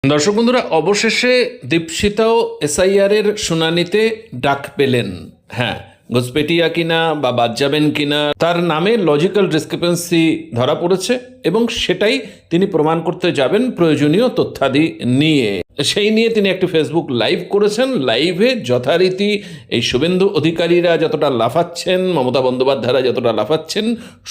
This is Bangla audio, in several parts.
দর্শক বন্ধুরা, অবশেষে দীপশিতাও এসআইআর এর শুনানিতে ডাক পেলেন। হ্যাঁ, ঘুষপেটিয়া কিনা বা বাদ যাবেন কিনা তার নামে লজিক্যাল ডিসক্রিপেন্সি ধরা পড়েছে এবং সেটাই তিনি প্রমাণ করতে যাবেন প্রয়োজনীয় তথ্যাদি নিয়ে। সেই নিয়ে তিনি একটি ফেসবুক লাইভ করেছেন। লাইভে যথারীতি এই শুভেন্দু অধিকারীরা যতটা লাফাচ্ছেন, মমতা বন্দ্যোপাধ্যায়রা যতটা লাফাচ্ছেন,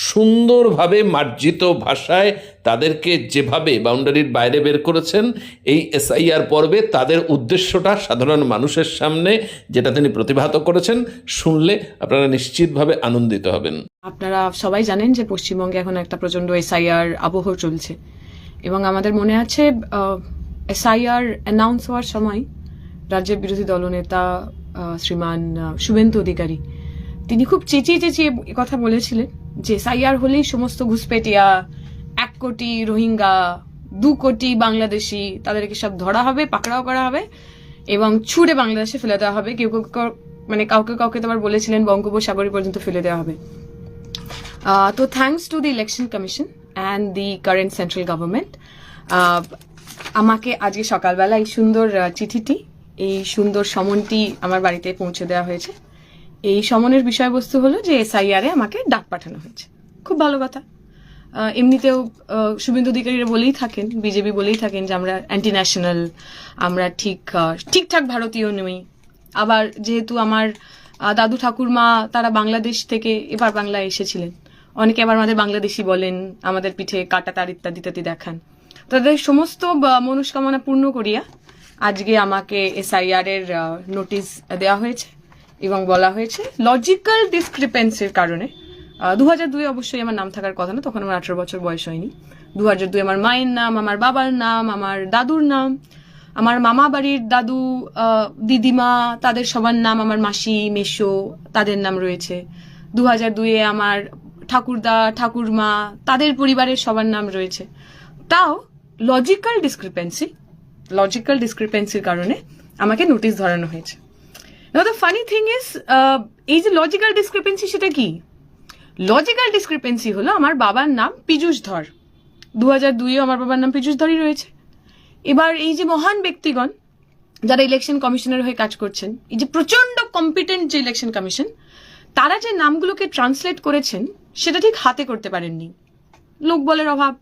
সুন্দরভাবে মার্জিত ভাষায় তাদেরকে যেভাবে বাউন্ডারির বাইরে বের করেছেন এই এসআইআর পর্বে তাদের উদ্দেশ্যটা সাধারণ মানুষের সামনে যেটা তিনি প্রতিভাত করেছেন, শুনলে আপনারা নিশ্চিতভাবে আনন্দিত হবেন। আপনারা সবাই জানেন যে পশ্চিমবঙ্গে এখন একটা প্রচন্ড এসআইআর আবহ চলছে এবং আমাদের মনে আছে এসআইআর অ্যানাউন্স হওয়ার সময় রাজ্যের বিরোধী দলনেতা শ্রীমান শুভেন্দু অধিকারী তিনি খুব চেঁচিয়ে চেঁচিয়ে কথা বলেছিলেন যে এসআইআর হলেই সমস্ত ঘুষপেটিয়া, 1 কোটি রোহিঙ্গা, 2 কোটি বাংলাদেশি তাদেরকে সব ধরা হবে, পাকড়াও করা হবে এবং ছুড়ে বাংলাদেশে ফেলে দেওয়া হবে। কেউ মানে কাউকে কাউকে তো আবার বলেছিলেন বঙ্গোপসাগরে পর্যন্ত ফেলে দেওয়া হবে। তো thanks to the election commission and the current central government, আমাকে আজকে সকালবেলা এই সুন্দর চিঠিটি, এই সুন্দর সমনটি আমার বাড়িতে পৌঁছে দেওয়া হয়েছে। এই সমনের বিষয়বস্তু হলো যে এসআইআর এ আমাকে ডাক পাঠানো হয়েছে। খুব ভালো কথা। এমনিতেও শুভেন্দু অধিকারীরা বলেই থাকেন, বিজেপি বলেই থাকেন যে আমরা অ্যান্টি ন্যাশনাল, আমরা ঠিকঠাক ভারতীয় নই। আবার যেহেতু আমার দাদু ঠাকুরমা তারা বাংলাদেশ থেকে এবার বাংলায় এসেছিলেন, অনেকে আবার আমাদের বাংলাদেশি বলেন, আমাদের পিঠে কাটা তার ইত্যাদি ইত্যাদি দেখান। তাদের সমস্ত মনস্কামনা পূর্ণ করিয়া আজকে আমাকে এসআইআর এর নোটিশ দেওয়া হয়েছে এবং বলা হয়েছে লজিক্যাল ডিসক্রিপেন্সির কারণে 2002 অবশ্যই আমার নাম থাকার কথা না, তখন আমার 18 বছর বয়স হয়নি। 2002 আমার মায়ের নাম, আমার বাবার নাম, আমার দাদুর নাম, আমার মামা বাড়ির দাদু, দিদিমা, তাদের সবার নাম, আমার মাসি, মেশো, তাদের নাম রয়েছে। 2002 আমার ঠাকুরদা, ঠাকুরমা, তাদের পরিবারের সবার নাম রয়েছে। তাও লজিক্যাল ডিসক্রিপেন্সির কারণে আমাকে নোটিশ ধরানো হয়েছে। নাও দ্য ফানি থিং ইজ, এই যে লজিক্যাল ডিসক্রিপেন্সি, সেটা কি? লজিক্যাল ডিসক্রিপেন্সি হলো আমার বাবার নাম পীযূষ ধর, 2002 আমার বাবার নাম পীযূষ ধরই রয়েছে। এবার এই যে মহান ব্যক্তিগণ যারা ইলেকশন কমিশনের হয়ে কাজ করছেন, এই যে প্রচন্ড কম্পিটেন্ট যে ইলেকশন কমিশন, তারা যে নামগুলোকে ট্রান্সলেট করেছেন সেটা ঠিক হাতে করতে পারেননি। লোকবলের অভাব,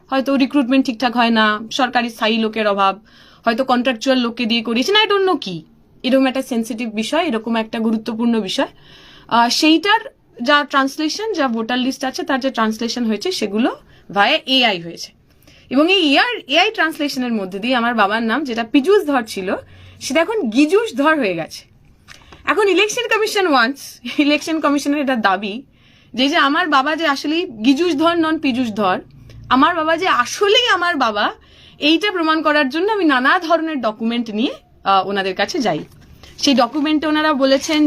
হয়তো রিক্রুটমেন্ট ঠিকঠাক হয় না, সরকারি স্থায়ী লোকের অভাব, হয়তো কন্ট্রাকচুয়াল লোককে দিয়ে করিয়েছেন, আই ডোন্ট নো কি। এরকম একটা সেন্সিটিভ বিষয়, এরকম একটা গুরুত্বপূর্ণ বিষয়, সেইটার যা ট্রান্সলেশন, যা ভোটার লিস্ট আছে তার যে ট্রান্সলেশন হয়েছে সেগুলো ভায়া এআই হয়েছে এবং এই এআই ট্রান্সলেশনের মধ্যে দিয়ে আমার বাবার নাম যেটা পীযূষ ধর ছিল সেটা এখন গিজুষ ধর হয়ে গেছে। এখন ইলেকশন কমিশনের এটা দাবি যে আমার বাবা যে আসলে গিজুষ ধর নন, পীযূষ ধর, আমার বাবা যে আসলেই আমার বাবা, এইটা প্রমাণ করার জন্য আমি নানা ধরনের ডকুমেন্ট নিয়ে ওনাদের কাছে যাই। সেই ডকুমেন্টে ওনারা বলেছেন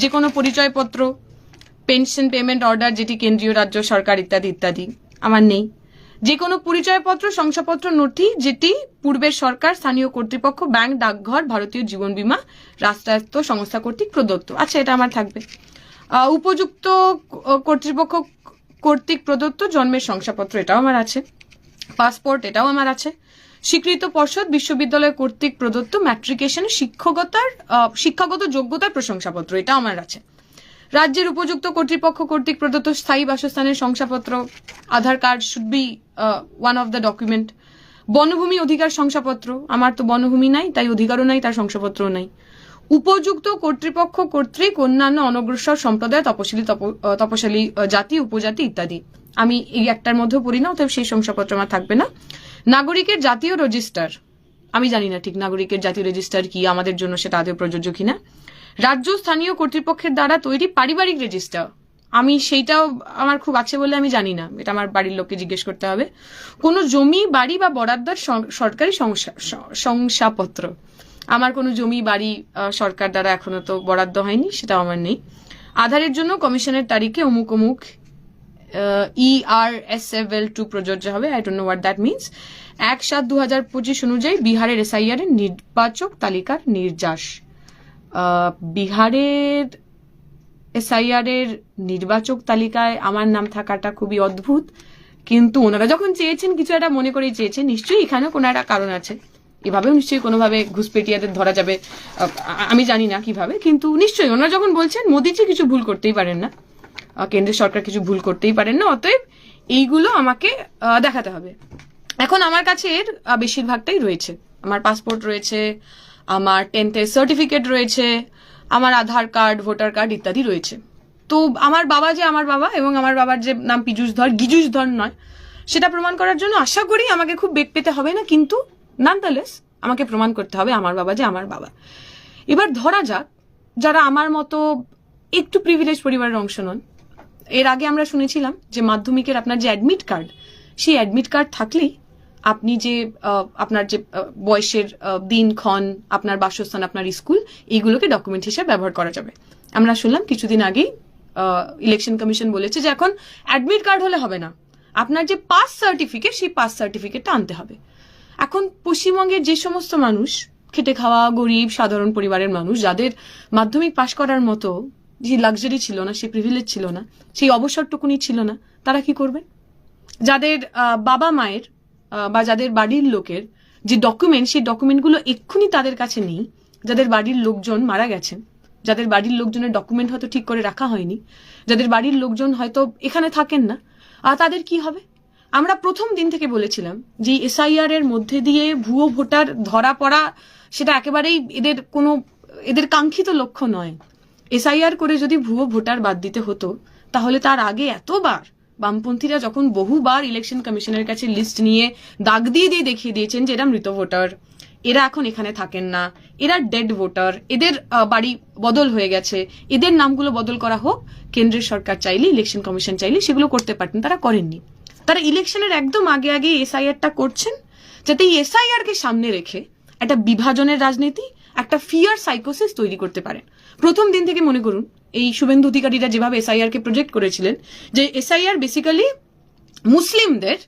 যে কোনো পরিচয়পত্র, পেনশন পেমেন্ট অর্ডার যেটি কেন্দ্রীয় রাজ্য সরকার ইত্যাদি ইত্যাদি আমার নেই। যে কোনো পরিচয়পত্র, শংসাপত্র, নথি যেটি পূর্বের সরকার, স্থানীয় কর্তৃপক্ষ, ব্যাংক, ডাকঘর, ভারতীয় জীবন বীমা, রাষ্ট্রায়ত্ত সংস্থা কর্তৃক প্রদত্ত, আচ্ছা এটা আমার থাকবে। উপযুক্ত কর্তৃপক্ষ কর্তৃক প্রদত্ত জন্মের শংসাপত্র, এটাও আমার আছে। পাসপোর্ট, এটাও আমার আছে। স্বীকৃত পর্ষদ, বিশ্ববিদ্যালয় কর্তৃক প্রদত্ত ম্যাট্রিকেশনের শিক্ষাগত যোগ্যতার প্রশংসাপত্র, এটাও আমার আছে। রাজ্যের উপযুক্ত কর্তৃপক্ষ কর্তৃক প্রদত্ত স্থায়ী বাসস্থানের শংসাপত্র, Aadhaar card should be one of the document. বনভূমি অধিকার শংসাপত্র, আমার তো বনভূমি নাই, তাই অধিকারও নাই, তার শংসাপত্রও নাই। উপযুক্ত কর্তৃপক্ষ কর্তৃক অন্যান্য অনগ্রসর সম্প্রদায়, তপশালী জাতি, উপজাতি ইত্যাদি, আমি এই একটার মধ্যেও পড়ি না, অতএব সেই শংসাপত্র আমার থাকবে না। নাগরিকের জাতীয় রেজিস্টার, আমি জানি না ঠিক নাগরিকের জাতীয় রেজিস্টার কি, আমাদের জন্য সেটা আদৌ প্রযোজ্য কিনা। রাজ্য স্থানীয় কর্তৃপক্ষের দ্বারা তৈরি পারিবারিক রেজিস্টার, আমি সেইটাও আমার খুব আছে বলে আমি জানি না, এটা আমার বাড়ির লোককে জিজ্ঞেস করতে হবে। কোনো জমি, বাড়ি বা বরাদ্দার সরকারি শংসাপত্র, আমার কোনো জমি, বাড়ি সরকার দ্বারা এখনো তো বরাদ্দ হয়নি, সেটাও আমার নেই। আধারের জন্য কমিশনের তারিখে অমুক অমুক ERSFL2 প্রযোজ্য হবে, I don't know what that means. 1/7/2025 অনুযায়ী বিহারের এসআইআর এর নির্বাচক তালিকার নির্যাস। বিহারের এসআইআর এর নির্বাচক তালিকায় আমার নাম থাকাটা খুবই অদ্ভুত, কিন্তু ওনারা যখন চেয়েছেন, কিছু একটা মনে করেই চেয়েছেন, নিশ্চয়ই এখানেও কোনো একটা কারণ আছে। এভাবেও নিশ্চয়ই কোনোভাবে ঘুষপেটিয়াদের ধরা যাবে, আমি জানি না কিভাবে, কিন্তু নিশ্চয়ই ওনারা যখন বলছেন মোদিজি কিছু ভুল করতেই পারেন না, কেন্দ্রের সরকার কিছু ভুল করতেই পারেন না, অতএব এইগুলো আমাকে দেখাতে হবে। এখন আমার কাছে এর বেশিরভাগটাই রয়েছে। আমার পাসপোর্ট রয়েছে, আমার 10th সার্টিফিকেট রয়েছে, আমার আধার কার্ড, ভোটার কার্ড ইত্যাদি রয়েছে। তো আমার বাবা যে আমার বাবা, এবং আমার বাবার যে নাম পীযূষ ধর, গিজুষ ধর নয়, সেটা প্রমাণ করার জন্য আশা করি আমাকে খুব বেগ পেতে হবে না, কিন্তু নানদালেস আমাকে প্রমাণ করতে হবে আমার বাবা যে আমার বাবা। এবার ধরা যাক যারা আমার মতো একটু প্রিভিলেজ পরিবারের অংশ নন। এর আগে আমরা শুনেছিলাম যে মাধ্যমিকের আপনার যে অ্যাডমিট কার্ড, সেই অ্যাডমিট কার্ড থাকলেই আপনি যে আপনার যে বয়সের দিনক্ষণ, আপনার বাসস্থান, আপনার স্কুল, এইগুলোকে ডকুমেন্ট হিসেবে ব্যবহার করা যাবে। আমরা শুনলাম কিছুদিন আগেই ইলেকশন কমিশন বলেছে যে এখন অ্যাডমিট কার্ড হলে হবে না, আপনার যে পাস সার্টিফিকেট, সেই পাস সার্টিফিকেটটা আনতে হবে। এখন পশ্চিমবঙ্গের যে সমস্ত মানুষ খেটে খাওয়া গরিব সাধারণ পরিবারের মানুষ, যাদের মাধ্যমিক পাশ করার মতো যে লাক্সারি ছিল না, সেই প্রিভিলেজ ছিল না, সেই অবসরটুকুনি ছিল না, তারা কি করবে? যাদের বাবা মায়ের বা যাদের বাড়ির লোকের যে ডকুমেন্ট, সেই ডকুমেন্টগুলো এক্ষুনি তাদের কাছে নেই, যাদের বাড়ির লোকজন মারা গেছেন, যাদের বাড়ির লোকজনের ডকুমেন্ট হয়তো ঠিক করে রাখা হয়নি, যাদের বাড়ির লোকজন হয়তো এখানে থাকেন না, তাদের কি হবে? আমরা প্রথম দিন থেকে বলেছিলাম যে এসআইআর এর মধ্যে দিয়ে ভুয়ো ভোটার ধরা পড়া সেটা একেবারেই এদের কাঙ্ক্ষিত লক্ষ্য নয়। এসআইআর করে যদি ভুয়ো ভোটার বাদ দিতে হতো, তাহলে তার আগে এতবার বামপন্থীরা যখন বহুবার ইলেকশন কমিশনের কাছে লিস্ট নিয়ে দাগ দিয়ে দিয়ে দেখিয়ে দিয়েছেন যে এরা মৃত ভোটার, এরা এখন এখানে থাকেন না, এরা ডেড ভোটার, এদের বাড়ি বদল হয়ে গেছে, এদের নামগুলো বদল করা হোক, কেন্দ্রের সরকার চাইলে, ইলেকশন কমিশন চাইলে সেগুলো করতে পারতেন, তারা করেননি। তারা ইলেকশনের একদম আগে আগে এসআইআরটা করছেন, যাতে এই এসআইআর কে সামনে রেখে একটা বিভাজনের রাজনীতি, একটা ফিয়ার সাইকোসিস তৈরি করতে পারেন। প্রথম দিন থেকে মনে করুন এই শুভেন্দু অধিকারীরা যেভাবে এসআইআর কে প্রজেক্ট করেছিলেন, যে এসআইআর বেসিক্যালি মুসলিমদের,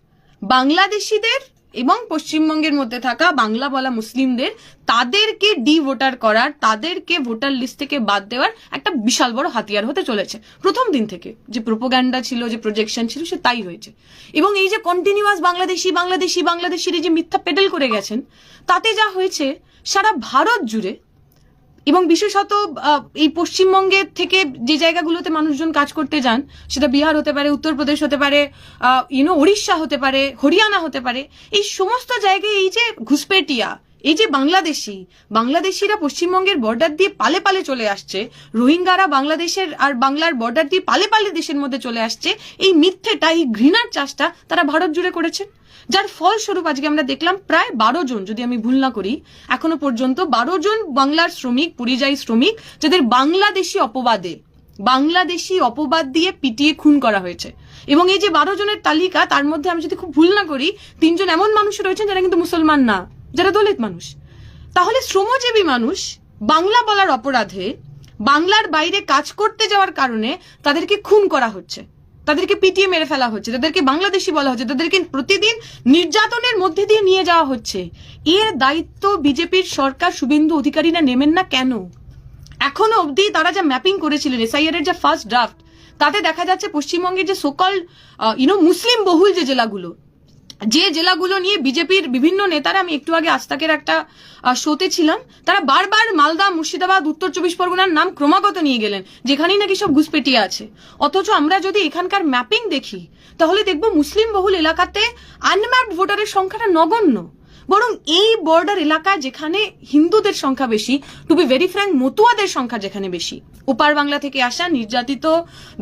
বাংলাদেশিদের এবং পশ্চিমবঙ্গের মধ্যে থাকা বাংলা বলা মুসলিমদের, তাদেরকে ডি ভোটার করার, তাদেরকে ভোটার লিস্ট থেকে বাদ দেওয়ার একটা বিশাল বড় হাতিয়ার হতে চলেছে। প্রথম দিন থেকে যে প্রোপাগান্ডা ছিল, যে প্রজেকশন ছিল, সে তাই হয়েছে। এবং এই যে কন্টিনিউয়াস বাংলাদেশি বাংলাদেশি বাংলাদেশির যে মিথ্যা পেডেল করে গেছেন, তাতে যা হয়েছে সারা ভারত জুড়ে, এবং বিশেষত এই পশ্চিমবঙ্গের থেকে যে জায়গাগুলোতে মানুষজন কাজ করতে যান, সেটা বিহার হতে পারে, উত্তরপ্রদেশ হতে পারে, উড়িষ্যা হতে পারে, হরিয়ানা হতে পারে, এই সমস্ত জায়গায় এই যে ঘুষপেটিয়া, এই যে বাংলাদেশিরা পশ্চিমবঙ্গের বর্ডার দিয়ে পালে পালে চলে আসছে, রোহিঙ্গারা বাংলাদেশের আর বাংলার বর্ডার দিয়ে পালে পালে দেশের মধ্যে চলে আসছে, এই মিথ্যেটা, এই ঘৃণার চাষটা তারা ভারত জুড়ে করেছেন। যার ফলস্বরূপ আজকে আমরা দেখলাম প্রায় 12 জন, যদি আমি ভুল না করি, এখনো পর্যন্ত 12 জন বাংলার শ্রমিক, পরিযায়ী শ্রমিক, যাদের বাংলাদেশি অপবাদ দিয়ে পিটিয়ে খুন করা হয়েছে। এবং এই যে 12 জনের তালিকা, তার মধ্যে আমি যদি খুব ভুল না করি, 3 জন এমন মানুষ রয়েছেন যারা কিন্তু মুসলমান না, যারা দলিত মানুষ। তাহলে শ্রমজীবী মানুষ বাংলা বলার অপরাধে বাংলার বাইরে কাজ করতে যাওয়ার কারণে তাদেরকে খুন করা হচ্ছে, তাদেরকে পিটিয়ে মেরে ফেলা হচ্ছে, তাদেরকে বাংলাদেশি বলা হচ্ছে, তাদেরকে প্রতিদিন নির্যাতনের মধ্যে দিয়ে নিয়ে যাওয়া হচ্ছে। এর দায়িত্ব বিজেপির সরকার, শুভেন্দু অধিকারীরা নেবেন না কেন? এখনো অবধি তারা যা ম্যাপিং করেছিলেন, এসআইআর এর যা ফার্স্ট ড্রাফট, তাতে দেখা যাচ্ছে পশ্চিমবঙ্গের যে সোকল মুসলিম বহুল যে জেলাগুলো নিয়ে বিজেপির বিভিন্ন নেতারা, আমি একটু আগে আস্তাকের একটা শোতে ছিলাম, তারা বারবার মালদা, মুর্শিদাবাদ, উত্তর 24 পরগনার নাম ক্রমাগত নিয়ে গেলেন, যেখানেই নাকি সব ঘুষপেটিয়া আছে। অথচ আমরা যদি এখানকার ম্যাপিং দেখি, তাহলে দেখবো মুসলিম বহুল এলাকাতে আনম্যাপড ভোটারের সংখ্যাটা নগণ্য। বরং এই বর্ডার এলাকায় যেখানে হিন্দুদের সংখ্যা বেশি, টু বি ভেরি ফ্র্যাঙ্ক মতুয়াদের সংখ্যা যেখানে বেশি, ওপার বাংলা থেকে আসা, নির্যাতিত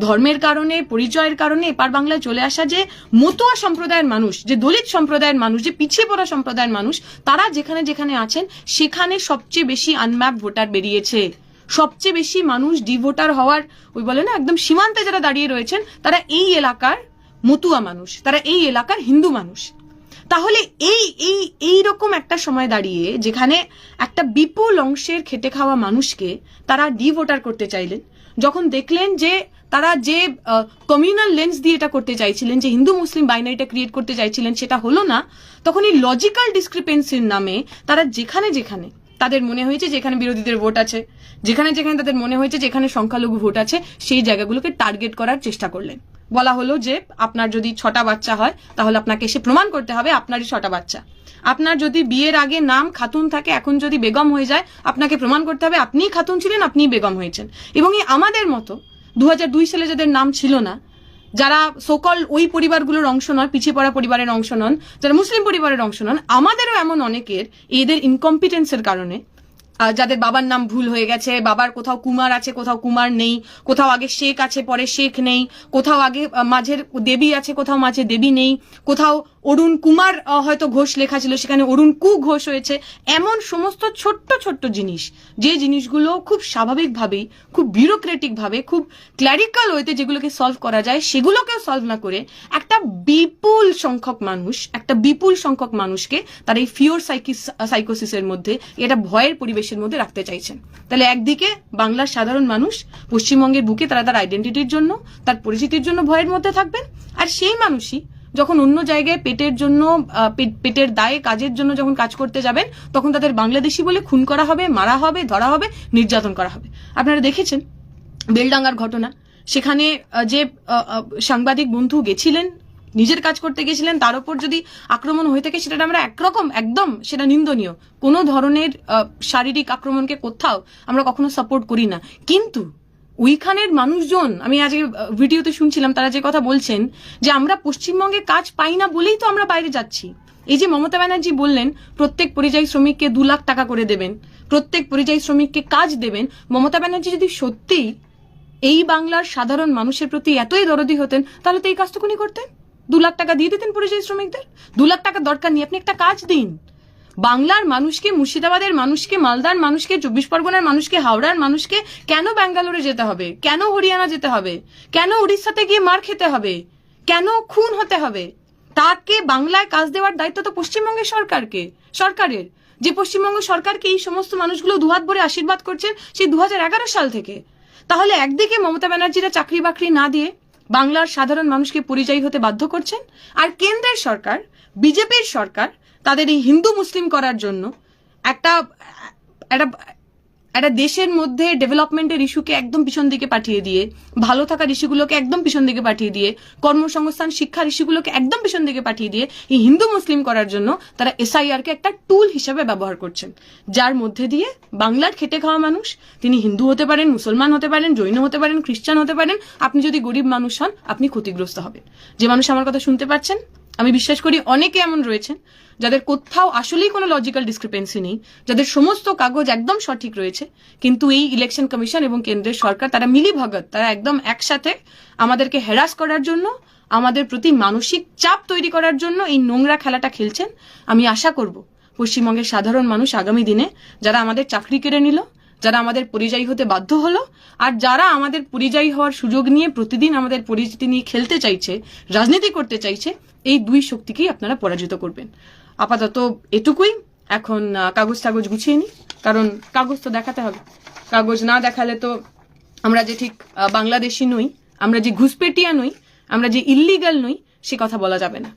ধর্মের কারণে, পরিচয়ের কারণে এপার বাংলায় চলে আসা যে মতুয়া সম্প্রদায়ের মানুষ, যে দলিত সম্প্রদায়ের মানুষ, যে পিছিয়ে পড়া সম্প্রদায়ের মানুষ, তারা যেখানে যেখানে আছেন, সেখানে সবচেয়ে বেশি আনম্যাপড ভোটার বেরিয়েছে। সবচেয়ে বেশি মানুষ ডি ভোটার হওয়ার, ওই বলে না, একদম সীমান্তে যারা দাঁড়িয়ে রয়েছেন, তারা এই এলাকার মতুয়া মানুষ, তারা এই এলাকার হিন্দু মানুষ। তাহলে এই রকম একটা সময় দাঁড়িয়ে, যেখানে একটা বিপুল অংশের খেটে খাওয়া মানুষকে তারা ডি ভোটার করতে চাইলেন, যখন দেখলেন যে তারা যে কমিউনাল লেন্স দিয়ে এটা করতে চাইছিলেন, যে হিন্দু মুসলিম বাইনারিটা ক্রিয়েট করতে চাইছিলেন, সেটা হলো না, তখন এই লজিক্যাল ডিসক্রিপেন্সির নামে তারা যেখানে যেখানে তাদের মনে হয়েছে যেখানে বিরোধীদের ভোট আছে, যেখানে যেখানে তাদের মনে হয়েছে যেখানে সংখ্যালঘু ভোট আছে, সেই জায়গাগুলোকে টার্গেট করার চেষ্টা করলেন। বলা হলো যে আপনার যদি 6টা বাচ্চা হয় তাহলে আপনাকে এসে প্রমাণ করতে হবে আপনারই 6টা বাচ্চা। আপনার যদি বিয়ের আগে নাম খাতুন থাকে, এখন যদি বেগম হয়ে যায়, আপনাকে প্রমাণ করতে হবে আপনিই খাতুন ছিলেন, আপনিই বেগম হয়েছেন। এবং এই আমাদের মতো 2002 সালে যাদের নাম ছিল না, যারা সকল ওই পরিবারগুলোর অংশ নয়, পিছিয়ে পড়া পরিবারের অংশ নন, যারা মুসলিম পরিবারের অংশ নন, আমাদেরও এমন অনেকের এদের ইনকম্পিটেন্সের কারণে, যাদের বাবার নাম ভুল হয়ে গেছে, বাবার কোথাও কুমার আছে কোথাও কুমার নেই, কোথাও আগে শেখ আছে পরে শেখ নেই, কোথাও আগে মাঝের দেবী আছে কোথাও মাঝে দেবী নেই, কোথাও অরুণ কুমার হয়তো ঘোষ লেখা ছিল সেখানে অরুণ কু ঘোষ হয়েছে। এমন সমস্ত ছোট্ট ছোট্ট জিনিস, যে জিনিসগুলো খুব স্বাভাবিকভাবেই, খুব বিউরোক্রেটিক ভাবে, খুব ক্ল্যারিক্যাল ওয়েতে যেগুলোকে সলভ করা যায়, সেগুলোকেও সলভ না করে একটা বিপুল সংখ্যক মানুষকে তার এই ফিওর সাইকোসিসের মধ্যে, এটা ভয়ের পরিবেশের মধ্যে রাখতে চাইছেন। তাহলে একদিকে বাংলার সাধারণ মানুষ পশ্চিমবঙ্গের বুকে তারা তার আইডেন্টিটির জন্য, তার পরিচিতির জন্য ভয়ের মধ্যে থাকবেন, আর সেই মানুষই যখন অন্য জায়গায় পেটের জন্য, পেটের দায়ে কাজের জন্য যখন কাজ করতে যাবেন, তখন তাদের বাংলাদেশি বলে খুন করা হবে, মারা হবে, ধরা হবে, নির্যাতন করা হবে। আপনারা দেখেছেন বেলডাঙ্গার ঘটনা, সেখানে যে সাংবাদিক বন্ধু গেছিলেন, নিজের কাজ করতে গেছিলেন, তার উপর যদি আক্রমণ হয়ে থাকে, সেটা আমরা একরকম একদম সেটা নিন্দনীয়। কোনো ধরনের শারীরিক আক্রমণকে কোথাও আমরা কখনো সাপোর্ট করি না, কিন্তু ওইখানের মানুষজন, আমি আজকে ভিডিওতে শুনছিলাম, তারা যে কথা বলছেন যে আমরা পশ্চিমবঙ্গে কাজ পাই না বলেই তো আমরা বাইরে যাচ্ছি। এই যে মমতা ব্যানার্জি বললেন প্রত্যেক পরিযায়ী শ্রমিককে 2 লাখ টাকা করে দেবেন, প্রত্যেক পরিযায়ী শ্রমিককে কাজ দেবেন, মমতা ব্যানার্জি যদি সত্যিই এই বাংলার সাধারণ মানুষের প্রতি এতই দরদি হতেন, তাহলে তো এই কাজটুকুনি করতেন, 2 লাখ টাকা দিয়ে দিতেন পরিযায়ী শ্রমিকদের। 2 লাখ টাকা দরকার নেই, আপনি একটা কাজ দিন। বাংলার মানুষকে, মুর্শিদাবাদের মানুষকে, মালদার মানুষকে, 24 পরগনার মানুষকে, হাওড়ার মানুষকে কেন ব্যাঙ্গালোরে যেতে হবে, কেন হরিয়ানা যেতে হবে, কেন উড়িষ্যাতে গিয়ে মার খেতে হবে, কেন খুন হতে হবে? তাকে বাংলায় কাজ দেওয়ার দায়িত্ব তো পশ্চিমবঙ্গের সরকারের, যে পশ্চিমবঙ্গ সরকারকে এই সমস্ত মানুষগুলো দুহাত ভরে আশীর্বাদ করছেন সেই 2011 সাল থেকে। তাহলে একদিকে মমতা ব্যানার্জিরা চাকরি বাকরি না দিয়ে বাংলার সাধারণ মানুষকে পরিযায়ী হতে বাধ্য করছেন, আর কেন্দ্রের সরকার, বিজেপির সরকার, তাদের এই হিন্দু মুসলিম করার জন্য একটা দেশের মধ্যে ডেভেলপমেন্টের ইস্যুকে একদম পিছন দিকে পাঠিয়ে দিয়ে, ভালো থাকার ইস্যুগুলোকে একদম পিছন দিকে পাঠিয়ে দিয়ে, কর্মসংস্থান শিক্ষার ইস্যুগুলোকে একদম পিছন দিকে পাঠিয়ে দিয়ে এই হিন্দু মুসলিম করার জন্য তারা SIR কে একটা টুল হিসেবে ব্যবহার করছেন, যার মধ্যে দিয়ে বাংলার খেটে খাওয়া মানুষ, তিনি হিন্দু হতে পারেন, মুসলমান হতে পারেন, জৈন হতে পারেন, খ্রিস্টান হতে পারেন, আপনি যদি গরিব মানুষ হন আপনি ক্ষতিগ্রস্ত হবেন। যে মানুষ আমার কথা শুনতে পাচ্ছেন, আমি বিশ্বাস করি অনেকে এমন রয়েছেন যাদের কোথাও আসলেই কোনো লজিক্যাল ডিসক্রিপেন্সি নেই, যাদের সমস্ত কাগজ একদম সঠিক রয়েছে, কিন্তু এই ইলেকশন কমিশন এবং কেন্দ্রের সরকার তারা মিলিভগত, তারা একদম একসাথে আমাদেরকে হ্যারাস করার জন্য, আমাদের প্রতি মানসিক চাপ তৈরি করার জন্য এই নোংরা খেলাটা খেলছেন। আমি আশা করব পশ্চিমবঙ্গের সাধারণ মানুষ আগামী দিনে, যারা আমাদের চাকরি কেড়ে নিল, যারা আমাদের পরিযায়ী হতে বাধ্য হলো, আর যারা আমাদের পরিযায়ী হওয়ার সুযোগ নিয়ে প্রতিদিন আমাদের পরিচিতি নিয়ে খেলতে চাইছে, রাজনীতি করতে চাইছে, এই 2 শক্তিকেই আপনারা পরাজিত করবেন। আপাতত এটুকুই। এখন কাগজ গুছিয়ে নিই, কারণ কাগজ তো দেখাতে হবে। কাগজ না দেখালে তো আমরা যে ঠিক বাংলাদেশি নই, আমরা যে ঘুষপেটিয়া নই, আমরা যে ইল্লিগাল নই, সে কথা বলা যাবে না।